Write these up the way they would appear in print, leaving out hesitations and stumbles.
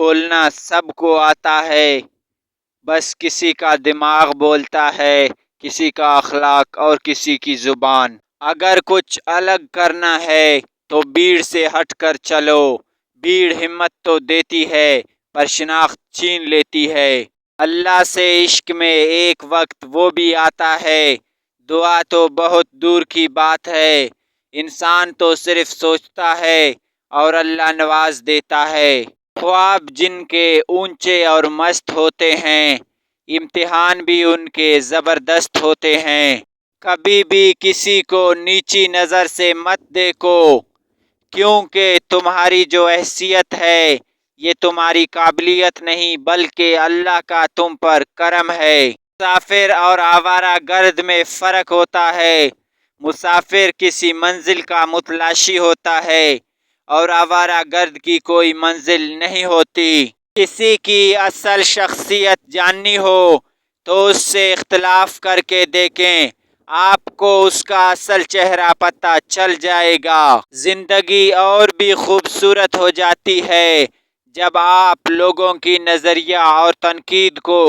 بولنا سب کو آتا ہے، بس کسی کا دماغ بولتا ہے، کسی کا اخلاق اور کسی کی زبان۔ اگر کچھ الگ کرنا ہے تو بھیڑ سے ہٹ کر چلو۔ بھیڑ ہمت تو دیتی ہے پر شناخت چھین لیتی ہے۔ اللہ سے عشق میں ایک وقت وہ بھی آتا ہے، دعا تو بہت دور کی بات ہے۔ انسان تو صرف سوچتا ہے اور اللہ نواز دیتا ہے۔ خواب جن کے اونچے اور مست ہوتے ہیں، امتحان بھی ان کے زبردست ہوتے ہیں۔ کبھی بھی کسی کو نیچی نظر سے مت دیکھو، کیونکہ تمہاری جو حیثیت ہے یہ تمہاری قابلیت نہیں بلکہ اللہ کا تم پر کرم ہے۔ مسافر اور آوارہ گرد میں فرق ہوتا ہے۔ مسافر کسی منزل کا متلاشی ہوتا ہے اور آوارہ گرد کی کوئی منزل نہیں ہوتی۔ کسی کی اصل شخصیت جاننی ہو تو اس سے اختلاف کر کے دیکھیں، آپ کو اس کا اصل چہرہ پتہ چل جائے گا۔ زندگی اور بھی خوبصورت ہو جاتی ہے جب آپ لوگوں کی نظریہ اور تنقید کو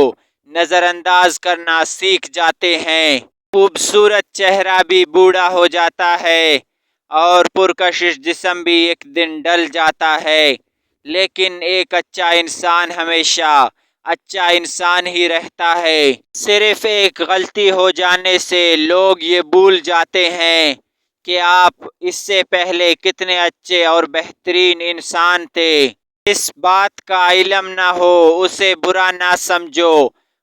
نظر انداز کرنا سیکھ جاتے ہیں۔ خوبصورت چہرہ بھی بوڑھا ہو جاتا ہے اور پرکشش جسم بھی ایک دن ڈل جاتا ہے، لیکن ایک اچھا انسان ہمیشہ اچھا انسان ہی رہتا ہے۔ صرف ایک غلطی ہو جانے سے لوگ یہ بھول جاتے ہیں کہ آپ اس سے پہلے کتنے اچھے اور بہترین انسان تھے۔ جس بات کا علم نہ ہو اسے برا نہ سمجھو،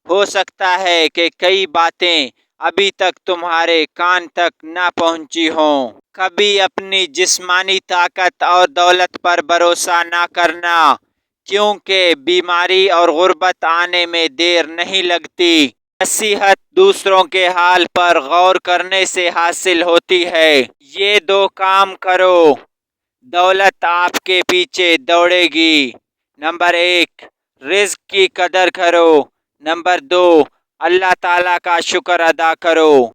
ہو سکتا ہے کہ کئی باتیں ابھی تک تمہارے کان تک نہ پہنچی ہوں۔ کبھی اپنی جسمانی طاقت اور دولت پر بھروسہ نہ کرنا، کیونکہ بیماری اور غربت آنے میں دیر نہیں لگتی۔ نصیحت دوسروں کے حال پر غور کرنے سے حاصل ہوتی ہے۔ یہ دو کام کرو، دولت آپ کے پیچھے دوڑے گی۔ نمبر 1، رزق کی قدر کرو۔ نمبر 2، اللہ تعالیٰ کا شکر ادا کرو۔